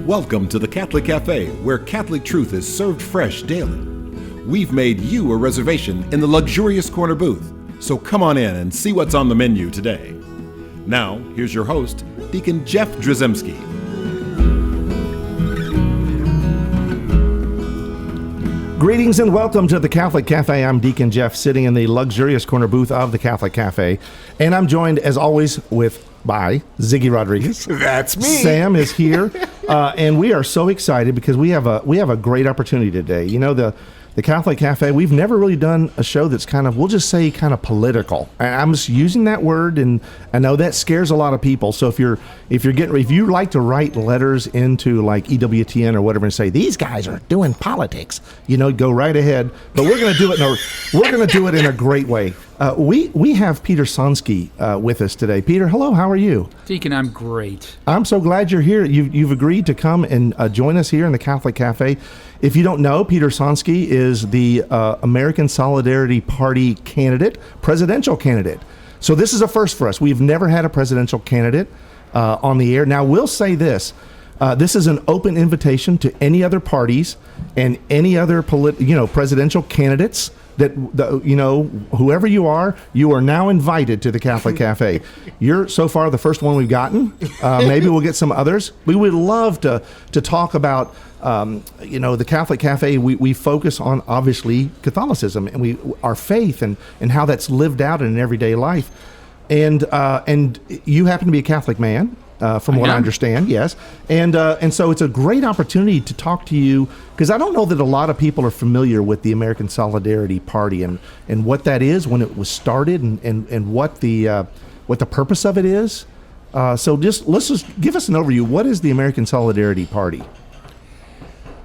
Welcome to the Catholic Cafe, where Catholic truth is served fresh daily. We've made you a reservation in the luxurious corner booth, so come on in and see what's on the menu today. Now, here's your host, Deacon Jeff Drzymski. Greetings and welcome to the Catholic Cafe. I'm Deacon Jeff, sitting in the luxurious corner booth of the Catholic Cafe, and I'm joined, as always, by Ziggy Rodriguez. That's me. Sam is here, and we are so excited because we have a great opportunity today. You know, the Catholic Cafe, we've never really done a show that's we'll just say kind of political. And I'm just using that word, and I know that scares a lot of people. So if you like to write letters into like EWTN or whatever and say these guys are doing politics, go right ahead. But we're going to do it in a great way. We have Peter Sonsky with us today. Peter, hello. How are you? Deacon, I'm great. I'm so glad you're here. You've agreed to come and join us here in the Catholic Cafe. If you don't know, Peter Sonsky is the American Solidarity Party candidate, presidential candidate. So this is a first for us. We've never had a presidential candidate on the air. Now, we'll say this. This is an open invitation to any other parties and any other presidential candidates that whoever you are now invited to the Catholic Cafe. You're so far the first one we've gotten. Maybe we'll get some others. We would love to talk about the Catholic Cafe. We focus on obviously Catholicism and our faith and how that's lived out in an everyday life. And you happen to be a Catholic man. From what I understand, yes. And so it's a great opportunity to talk to you, because I don't know that a lot of people are familiar with the American Solidarity Party and what that is, when it was started, and what the purpose of it is. So let's just give us an overview. What is the American Solidarity Party?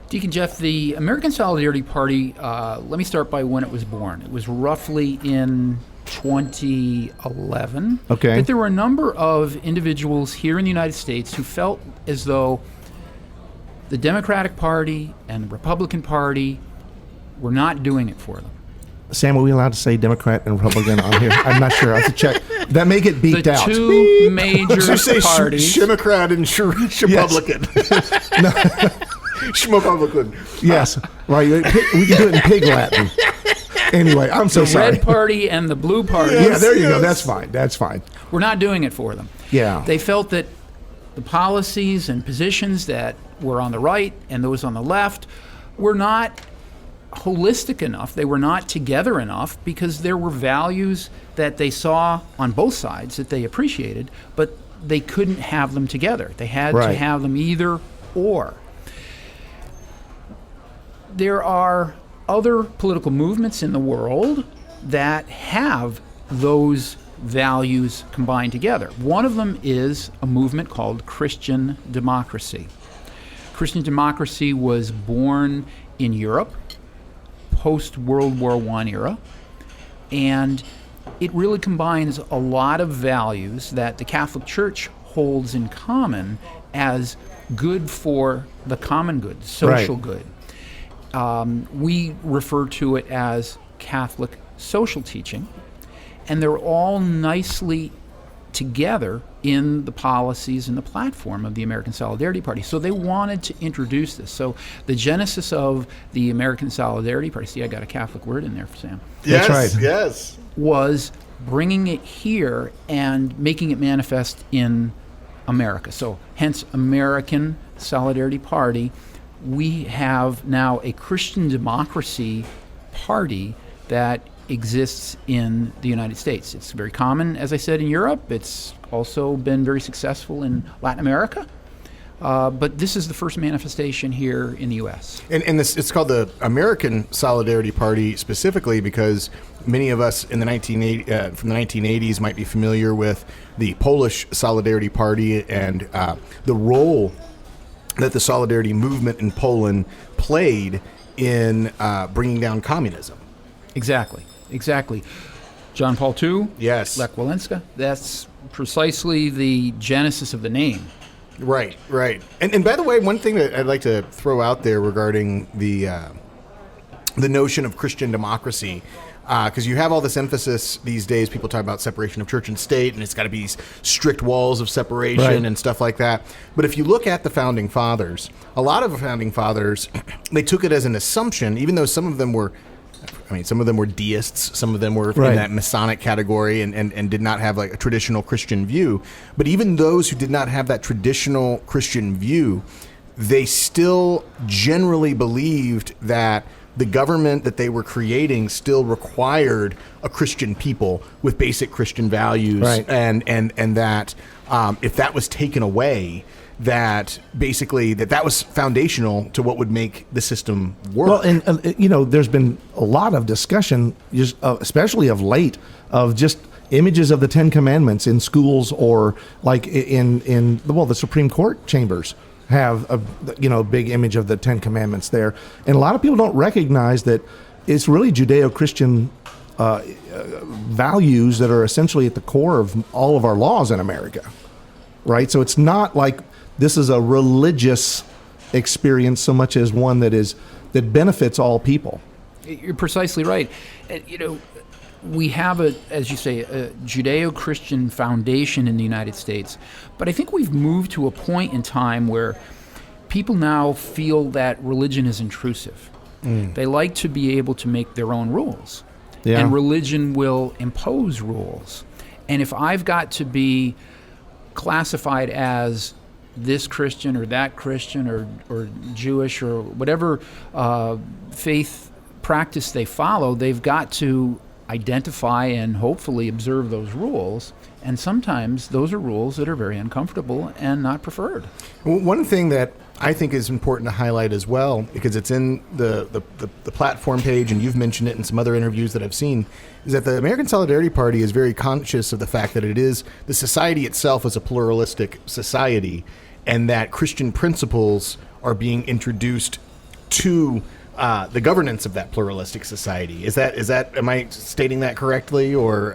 Deacon Jeff, the American Solidarity Party, let me start by when it was born. It was roughly in 2011. Okay. But there were a number of individuals here in the United States who felt as though the Democratic Party and the Republican Party were not doing it for them. Sam, are we allowed to say Democrat and Republican on here? I'm not sure. I have to check. That may get beeped out. The two major parties. Democrat and Republican. Schmupublican. Yes. Right. We can do it in pig Latin. Anyway, I'm so sorry. The Red Party and the Blue Party. Yeah, there you go. That's fine. That's fine. We're not doing it for them. Yeah. They felt that the policies and positions that were on the right and those on the left were not holistic enough. They were not together enough, because there were values that they saw on both sides that they appreciated, but they couldn't have them together. They had to have them either or. There are other political movements in the world that have those values combined together. One of them is a movement called Christian democracy. Christian democracy was born in Europe, post-World War I era, and it really combines a lot of values that the Catholic Church holds in common as good for the common good, social good. We refer to it as Catholic social teaching, and they're all nicely together in the policies and the platform of the American Solidarity Party. So they wanted to introduce this. So the genesis of the American Solidarity Party, see, I got a Catholic word in there for Sam. Yes, that's right. Yes. Was bringing it here and making it manifest in America. So hence American Solidarity Party. We have now a Christian democracy party that exists in the United States. It's very common, as I said, in Europe. It's also been very successful in Latin America. But this is the first manifestation here in the U.S. And it's called the American Solidarity Party specifically because many of us in the from the 1980s might be familiar with the Polish Solidarity Party and the role that the Solidarity movement in Poland played in bringing down communism. Exactly. John Paul II. Yes. Lech Walesa. That's precisely the genesis of the name. Right. And by the way, one thing that I'd like to throw out there regarding the notion of Christian democracy, because you have all this emphasis these days. People talk about separation of church and state, and it's got to be these strict walls of separation Right. and stuff like that. But if you look at the founding fathers, a lot of the founding fathers, they took it as an assumption, even though some of them were deists, some of them were Right. in that Masonic category and did not have like a traditional Christian view. But even those who did not have that traditional Christian view, they still generally believed that the government that they were creating still required a Christian people with basic Christian values, Right. and that if that was taken away, that basically that was foundational to what would make the system work. Well, and there's been a lot of discussion, just especially of late, of just images of the Ten Commandments in schools or like in the Supreme Court chambers have a big image of the Ten Commandments there, and a lot of people don't recognize that it's really Judeo-Christian values that are essentially at the core of all of our laws in America, right? So it's not like this is a religious experience so much as one that benefits all people. You're precisely right. We have as you say, a Judeo-Christian foundation in the United States, but I think we've moved to a point in time where people now feel that religion is intrusive. They like to be able to make their own rules, and religion will impose rules. And if I've got to be classified as this Christian or that Christian or Jewish or whatever faith practice they follow, they've got to identify and hopefully observe those rules. And sometimes those are rules that are very uncomfortable and not preferred. One thing that I think is important to highlight as well, because it's in the platform page, and you've mentioned it in some other interviews that I've seen, is that the American Solidarity Party is very conscious of the fact that the society itself is a pluralistic society, and that Christian principles are being introduced to the governance of that pluralistic society. Is that am I stating that correctly, or?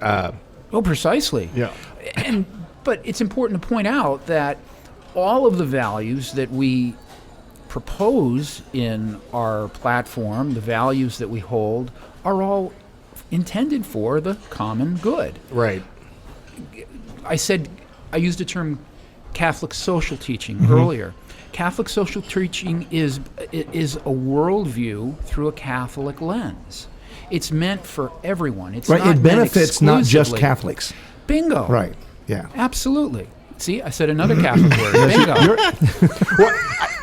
Oh, precisely. Yeah. But it's important to point out that all of the values that we propose in our platform, the values that we hold, are all intended for the common good. Right. I used the term Catholic social teaching earlier. Catholic social teaching is a worldview through a Catholic lens. It's meant for everyone. It's right. not It benefits not just exclusively. Catholics. Bingo. Right. Yeah. Absolutely. See, I said another Catholic word. Bingo. Well,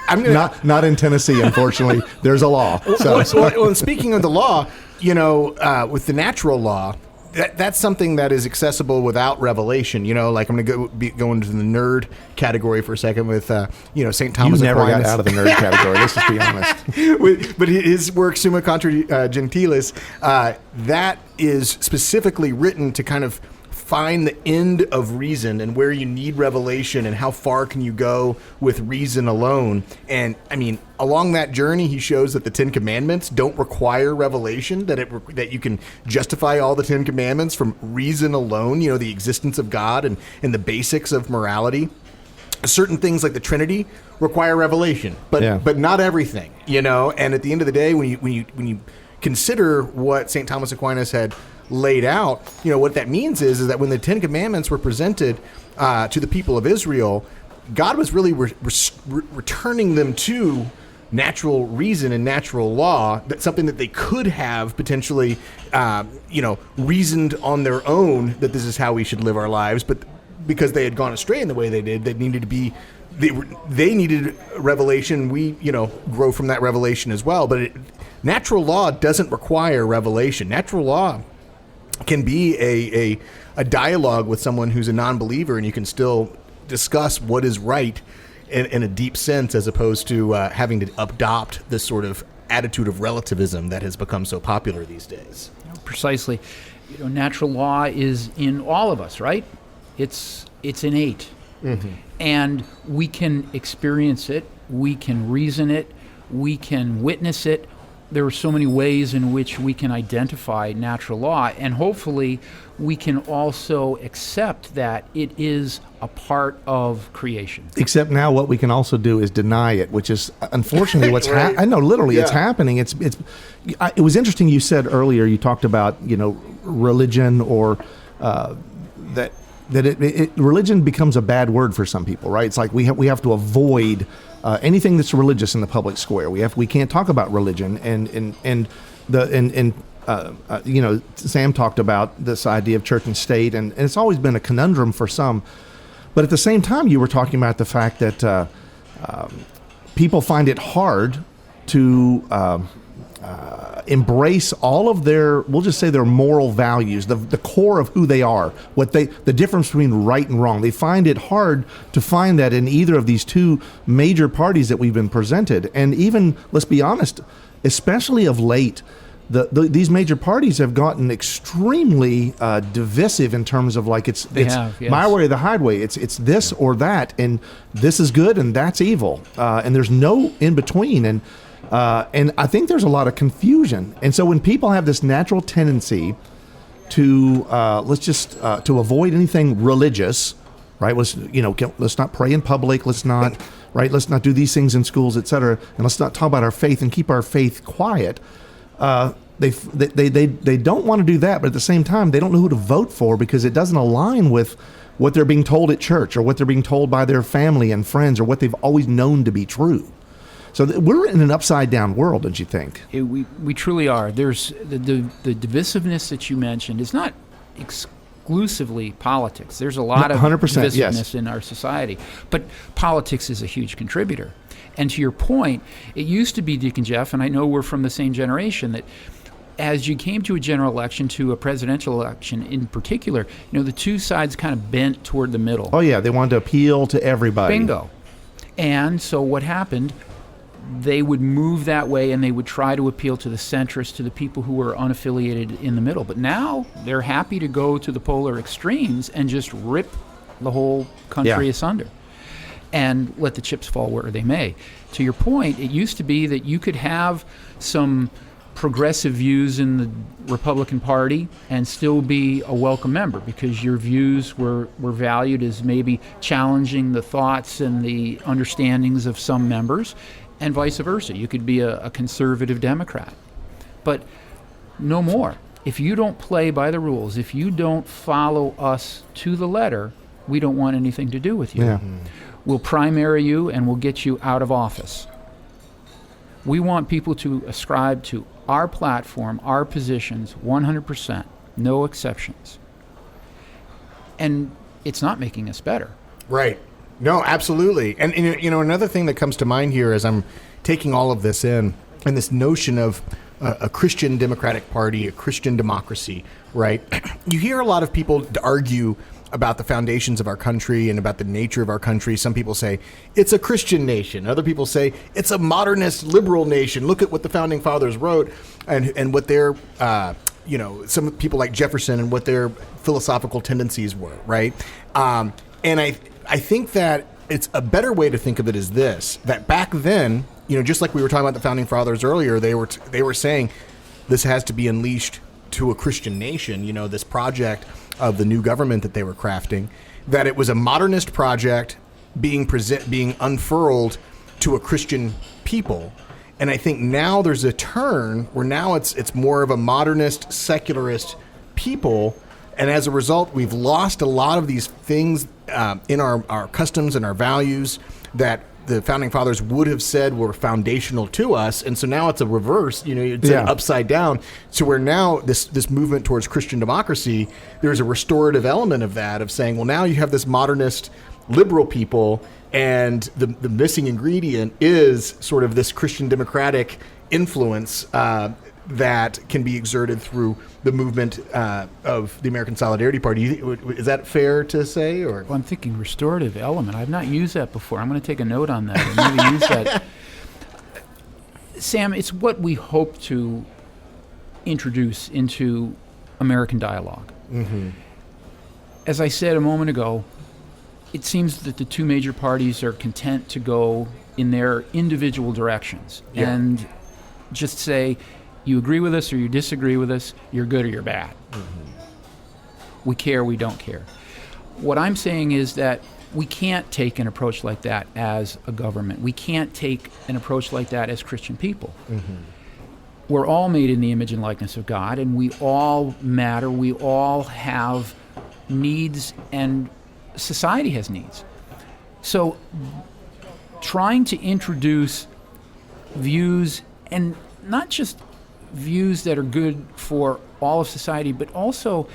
I'm gonna, Not in Tennessee, unfortunately. There's a law. So. well, and speaking of the law, with the natural law, that's something that is accessible without revelation. Like I'm going to go into the nerd category for a second with, St. Thomas You never Aquinas. got out of the nerd category. Let's just be honest. But his work, Summa Contra Gentiles, that is specifically written to kind of find the end of reason and where you need revelation and how far can you go with reason alone. And I mean, along that journey, he shows that the Ten Commandments don't require revelation, that you can justify all the Ten Commandments from reason alone, the existence of God and the basics of morality. Certain things like the Trinity require revelation, but not everything, And at the end of the day, when you consider what St. Thomas Aquinas had laid out, what that means is that when the Ten Commandments were presented to the people of Israel, God was really returning them to natural reason and natural law. That's something that they could have potentially, reasoned on their own that this is how we should live our lives, but because they had gone astray in the way they did, they needed revelation. We, grow from that revelation as well. But natural law doesn't require revelation. Natural law can be a dialogue with someone who's a non-believer, and you can still discuss what is right in a deep sense, as opposed to having to adopt this sort of attitude of relativism that has become so popular these days. Precisely. Natural law is in all of us, right? It's innate. Mm-hmm. And we can experience it, we can reason it, we can witness it there are so many ways in which we can identify natural law, and hopefully we can also accept that it is a part of creation. Except now what we can also do is deny it, which is unfortunately what's Right. I know literally it's Yeah. happening. It was interesting you said earlier, you talked about, religion or that religion becomes a bad word for some people, right? It's like we have to avoid anything that's religious in the public square. We can't talk about religion, and Sam talked about this idea of church and state, and it's always been a conundrum for some. But at the same time, you were talking about the fact that people find it hard to embrace all of their, we'll just say their moral values, the core of who they are, the difference between right and wrong. They find it hard to find that in either of these two major parties that we've been presented. And even, let's be honest, especially of late, these major parties have gotten extremely divisive in terms of like it's Yes. my way or the highway. It's this or that, and this is good and that's evil, and there's no in between. And I think there's a lot of confusion. And so when people have this natural tendency to to avoid anything religious, right? Let's not pray in public. Let's not do these things in schools, etc. And let's not talk about our faith and keep our faith quiet. They don't want to do that, but at the same time, they don't know who to vote for because it doesn't align with what they're being told at church or what they're being told by their family and friends or what they've always known to be true. So we're in an upside-down world, don't you think? We truly are. There's the divisiveness that you mentioned is not exclusively politics. There's a lot of 100%, divisiveness yes. in our society, but politics is a huge contributor. And to your point, it used to be, Deacon Jeff, and I know we're from the same generation, that as you came to a general election, to a presidential election in particular, the two sides kind of bent toward the middle. Oh, yeah, they wanted to appeal to everybody. Bingo. And so what happened, they would move that way and they would try to appeal to the centrists, to the people who were unaffiliated in the middle. But now they're happy to go to the polar extremes and just rip the whole country asunder and let the chips fall where they may. To your point, it used to be that you could have some progressive views in the Republican Party and still be a welcome member because your views were valued as maybe challenging the thoughts and the understandings of some members, and vice versa. You could be a conservative Democrat. But no more. If you don't play by the rules, if you don't follow us to the letter, we don't want anything to do with you. Yeah. We'll primary you and we'll get you out of office. We want people to ascribe to our platform, our positions, 100%, no exceptions. And it's not making us better. Right. No, absolutely. And another thing that comes to mind here as I'm taking all of this in, and this notion of a Christian Democratic Party, a Christian democracy, right? You hear a lot of people argue about the foundations of our country and about the nature of our country. Some people say it's a Christian nation. Other people say it's a modernist liberal nation. Look at what the founding fathers wrote and what their, some people like Jefferson and what their philosophical tendencies were, right? And I think that it's a better way to think of it is this, that back then, just like we were talking about the founding fathers earlier, they were saying this has to be unleashed to a Christian nation, this project of the new government that they were crafting, that it was a modernist project being unfurled to a Christian people. And I think now there's a turn where now it's more of a modernist, secularist people. And as a result, we've lost a lot of these things in our customs and our values that the founding fathers would have said were foundational to us. And so now it's a reverse, it's an upside down. So where now this movement towards Christian democracy, there's a restorative element of that, of saying, well, now you have this modernist liberal people, and the missing ingredient is sort of this Christian democratic influence that can be exerted through the movement of the American Solidarity Party. Is that fair to say? Or Well, I'm thinking restorative element. I've not used that before. I'm going to take a note on that and maybe use that. Sam, it's what we hope to introduce into American dialogue. Mm-hmm. As I said a moment ago, it seems that the two major parties are content to go in their individual directions. Yeah. And just say, you agree with us or you disagree with us, you're good or you're bad. We care, we don't care. What I'm saying is that we can't take an approach like that as a government. We can't take an approach like that as Christian people. We're all made in the image and likeness of God, and we all matter. We all have needs, and society has needs. So trying to introduce views, and not just views that are good for all of society, but also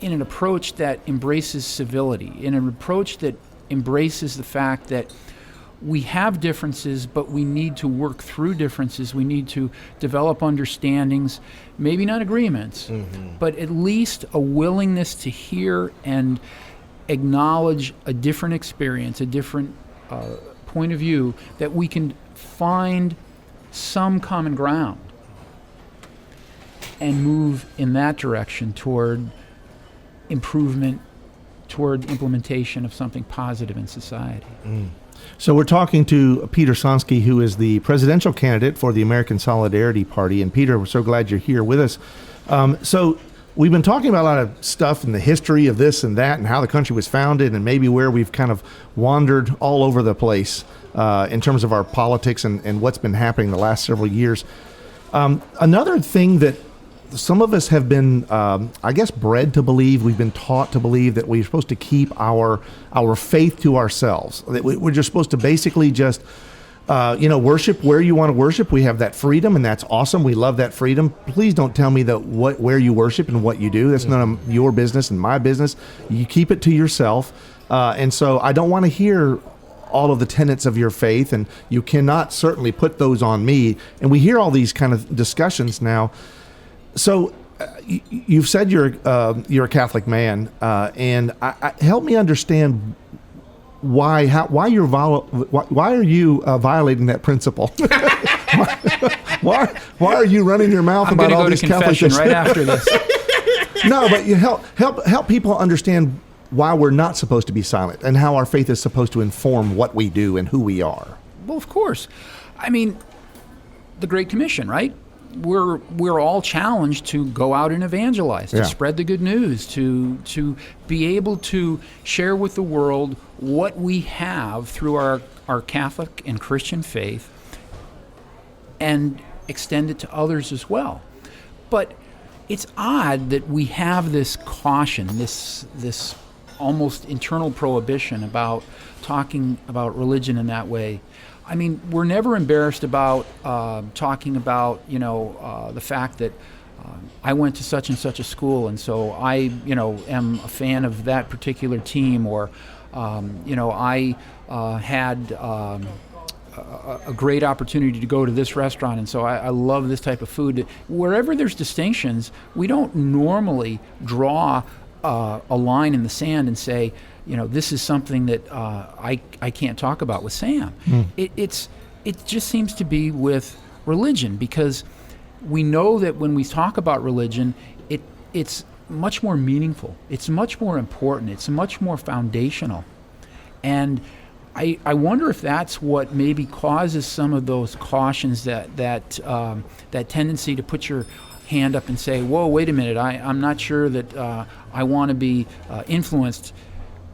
in an approach that embraces civility, in an approach that embraces the fact that we have differences, but we need to work through differences. We need to develop understandings, maybe not agreements, but at least a willingness to hear and acknowledge a different experience, a different point of view, that we can find some common ground and move in that direction toward improvement, toward implementation of something positive in society. So we're talking to Peter Sonsky, who is the presidential candidate for the American Solidarity Party. And Peter, we're so glad you're here with us. So we've been talking about a lot of stuff in the history of this and that and how the country was founded and maybe where we've kind of wandered all over the place in terms of our politics and what's been happening the last several years. Another thing that some of us have been, I guess, bred to believe, we've been taught to believe that we're supposed to keep our faith to ourselves, that we're just supposed to basically just, worship where you want to worship. We have that freedom, and that's awesome. We love that freedom. Please don't tell me that where you worship and what you do. That's none of your business and my business. You keep it to yourself. And so I don't want to hear all of the tenets of your faith, and you cannot certainly put those on me. And we hear all these kind of discussions now. So you've said you're a Catholic man, and help me understand why are you violating that principle? why are you running your mouth about all these Catholic things right after this? No, but you help people understand why we're not supposed to be silent and how our faith is supposed to inform what we do and who we are. Well, of course. I mean, the Great Commission, right? We're all challenged to go out and evangelize, to spread the good news, to be able to share with the world what we have through our Catholic and Christian faith and extend it to others as well. But it's odd that we have this caution, this almost internal prohibition about talking about religion in that way. I mean, we're never embarrassed about talking about, the fact that I went to such and such a school, and so I, am a fan of that particular team, or, I had a great opportunity to go to this restaurant, and so I love this type of food. Wherever there's distinctions, we don't normally draw a line in the sand and say, this is something that I can't talk about with Sam. It just seems to be with religion, because we know that when we talk about religion, it's much more meaningful. It's much more important. It's much more foundational. And I wonder if that's what maybe causes some of those cautions, that tendency to put your hand up and say, whoa, wait a minute, I'm not sure that I want to be influenced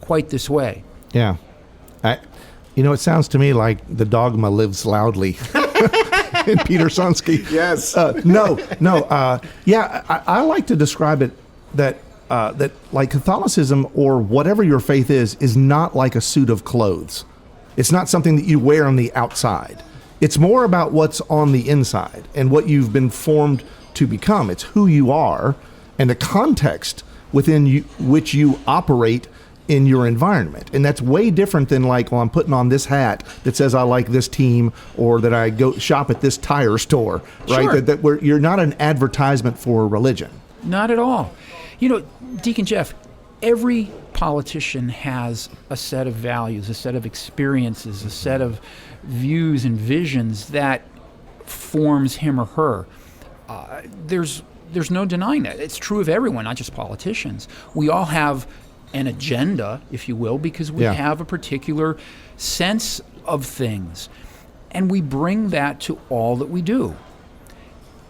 quite this way. Yeah. It sounds to me like the dogma lives loudly in Peter Sonsky. Yes. I like to describe it that like Catholicism, or whatever your faith is not like a suit of clothes. It's not something that you wear on the outside. It's more about what's on the inside and what you've been formed to become. It's who you are and the context within which you operate in your environment. And that's way different than like, well, I'm putting on this hat that says I like this team, or that I go shop at this tire store, right? Sure. You're not an advertisement for religion. Not at all. Deacon Jeff, every politician has a set of values, a set of experiences, a set of views and visions that forms him or her. There's no denying that. It's true of everyone, not just politicians. We all have an agenda, if you will, because we have a particular sense of things, and we bring that to all that we do.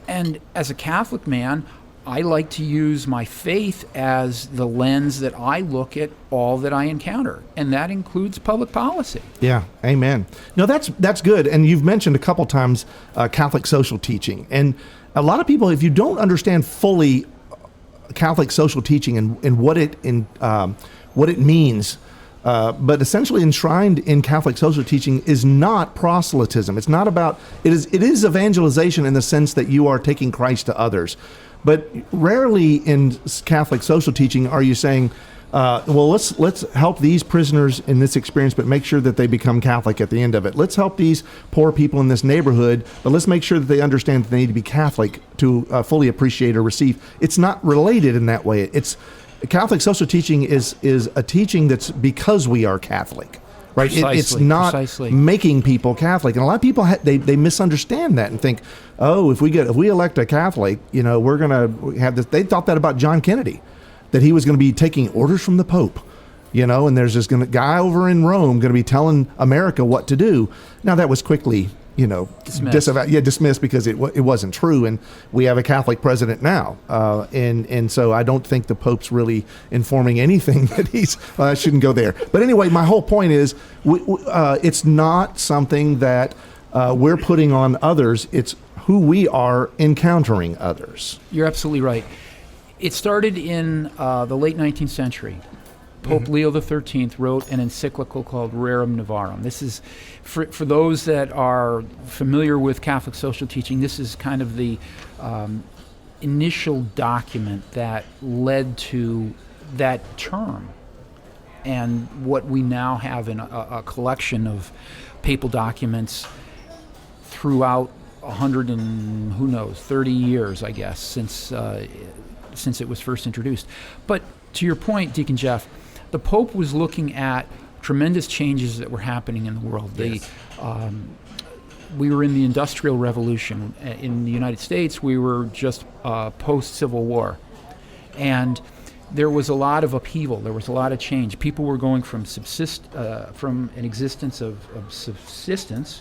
And as a Catholic man, I like to use my faith as the lens that I look at all that I encounter, and that includes public policy. Yeah, amen. No, that's good. And you've mentioned a couple times Catholic social teaching. And a lot of people, if you don't understand fully Catholic social teaching and what it means, but essentially enshrined in Catholic social teaching is not proselytism. It's not about, it is evangelization in the sense that you are taking Christ to others. But rarely in Catholic social teaching are you saying, well, let's help these prisoners in this experience, but make sure that they become Catholic at the end of it. Let's help these poor people in this neighborhood, but let's make sure that they understand that they need to be Catholic to fully appreciate or receive. It's not related in that way. Catholic social teaching is a teaching that's because we are Catholic. Right, it's not making people Catholic, and a lot of people they misunderstand that and think, oh, if we elect a Catholic, we're gonna have this. They thought that about John Kennedy, that he was going to be taking orders from the Pope, and there's this guy over in Rome going to be telling America what to do. Now that was quickly dismissed because it wasn't true, and we have a Catholic president now, and so I don't think the Pope's really informing anything that I shouldn't go there. But anyway, my whole point is it's not something that we're putting on others. It's who we are encountering others. You're absolutely right. It started in the late 19th century. Pope Leo XIII wrote an encyclical called Rerum Novarum. This is, for those that are familiar with Catholic social teaching, this is kind of the initial document that led to that term and what we now have in a collection of papal documents throughout 30 years, I guess, since it was first introduced. But to your point, Deacon Jeff, the Pope was looking at tremendous changes that were happening in the world. Yes. We were in the Industrial Revolution. In the United States, we were just post-Civil War. And there was a lot of upheaval. There was a lot of change. People were going from an existence of subsistence,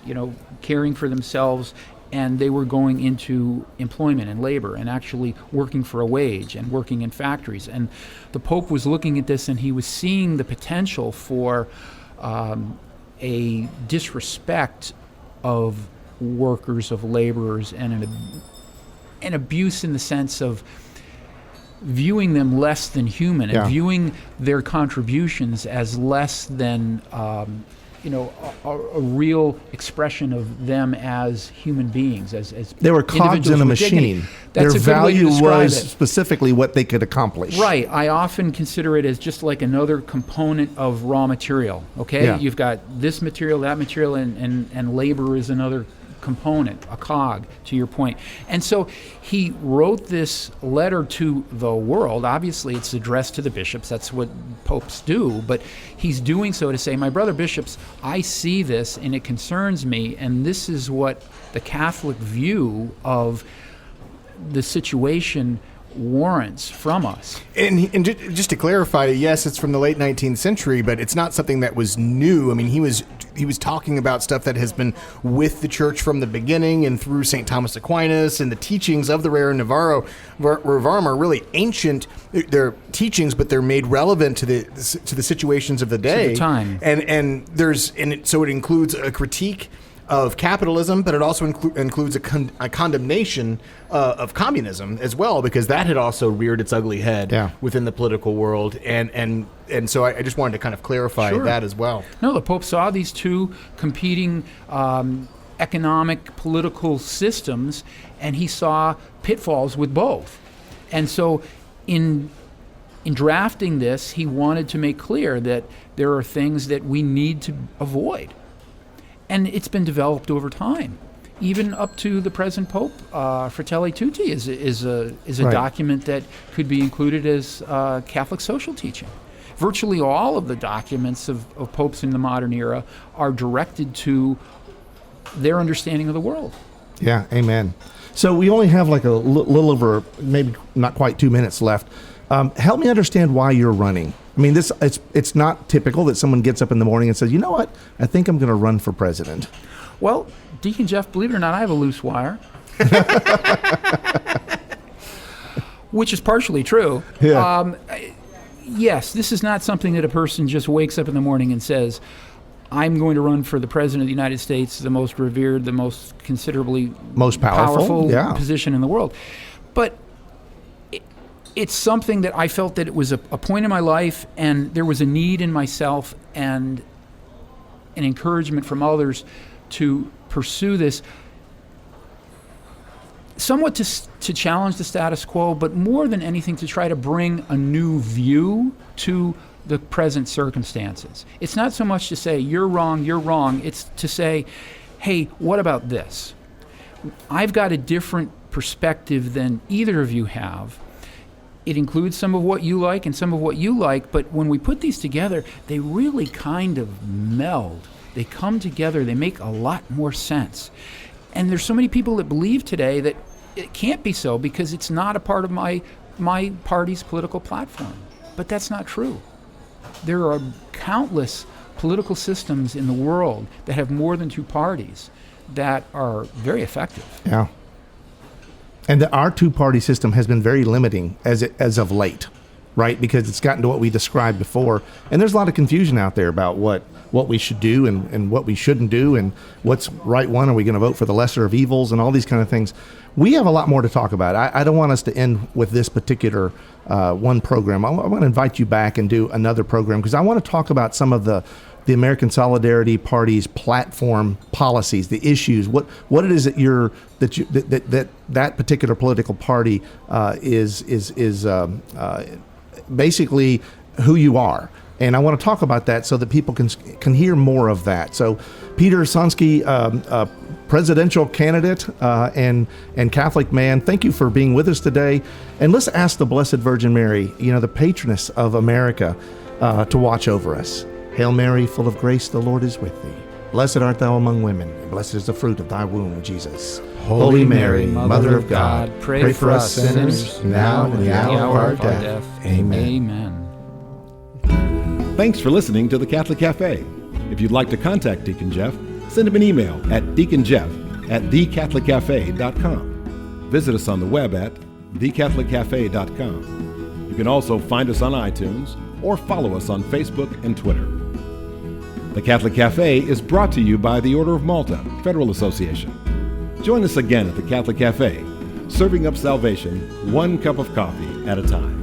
caring for themselves, and they were going into employment and labor and actually working for a wage and working in factories. And the Pope was looking at this, and he was seeing the potential for a disrespect of workers, of laborers, and an abuse in the sense of viewing them less than human and viewing their contributions as less than a real expression of them as human beings, as they were cogs in a machine. Their value was specifically what they could accomplish. Right. I often consider it as just like another component of raw material. Okay, You've got this material, that material, and labor is another component, a cog, to your point. And so he wrote this letter to the world. Obviously, it's addressed to the bishops. That's what popes do. But he's doing so to say, my brother bishops, I see this and it concerns me, and this is what the Catholic view of the situation warrants from us. And just to clarify, yes, it's from the late 19th century, but it's not something that was new. I mean, he was talking about stuff that has been with the church from the beginning and through St. Thomas Aquinas, and the teachings of the Rerum Novarum are really ancient. They're teachings, but they're made relevant to the situations of the day, to the time. So it includes a critique of capitalism, but it also includes a condemnation of communism as well, because that had also reared its ugly head within the political world, and so I just wanted to kind of clarify that as well. No, the Pope saw these two competing economic, political systems, and he saw pitfalls with both. And so in drafting this, he wanted to make clear that there are things that we need to avoid. And it's been developed over time, even up to the present Pope. Fratelli Tutti is a document that could be included as Catholic social teaching. Virtually all of the documents of popes in the modern era are directed to their understanding of the world. Yeah, amen. So we only have like a little over, maybe not quite 2 minutes left. Help me understand why you're running. I mean, it's not typical that someone gets up in the morning and says, you know what, I think I'm going to run for president. Well, Deacon Jeff, believe it or not, I have a loose wire. Which is partially true. Yeah. Yes, this is not something that a person just wakes up in the morning and says, I'm going to run for the President of the United States, the most revered, the most considerably Most powerful, yeah. position in the world. But it's something that I felt that it was a point in my life, and there was a need in myself and an encouragement from others to pursue this, somewhat to challenge the status quo, but more than anything to try to bring a new view to the present circumstances. It's not so much to say, you're wrong. It's to say, hey, what about this? I've got a different perspective than either of you have. It includes some of what you like and some of what you like, but when we put these together, they really kind of meld. They come together, they make a lot more sense. And there's so many people that believe today that it can't be so because it's not a part of my party's political platform. But that's not true. There are countless political systems in the world that have more than two parties that are very effective. Yeah. And our two-party system has been very limiting as of late, right? Because it's gotten to what we described before. And there's a lot of confusion out there about what we should do and what we shouldn't do and what's right one. Are we going to vote for the lesser of evils and all these kind of things? We have a lot more to talk about. I don't want us to end with this particular one program. I want to invite you back and do another program because I want to talk about some of the American Solidarity Party's platform policies, the issues, what it is that particular political party is basically who you are. And I want to talk about that so that people can hear more of that. So Peter Sonsky, presidential candidate and Catholic man, thank you for being with us today. And let's ask the Blessed Virgin Mary, the patroness of America, to watch over us. Hail Mary, full of grace, the Lord is with thee. Blessed art thou among women, and blessed is the fruit of thy womb, Jesus. Holy Mary, Mother of God, pray for us sinners, now and in the hour of our death. Amen. Thanks for listening to the Catholic Cafe. If you'd like to contact Deacon Jeff, send him an email at deaconjeff@thecatholiccafe.com. Visit us on the web at thecatholiccafe.com. You can also find us on iTunes or follow us on Facebook and Twitter. The Catholic Cafe is brought to you by the Order of Malta Federal Association. Join us again at the Catholic Cafe, serving up salvation one cup of coffee at a time.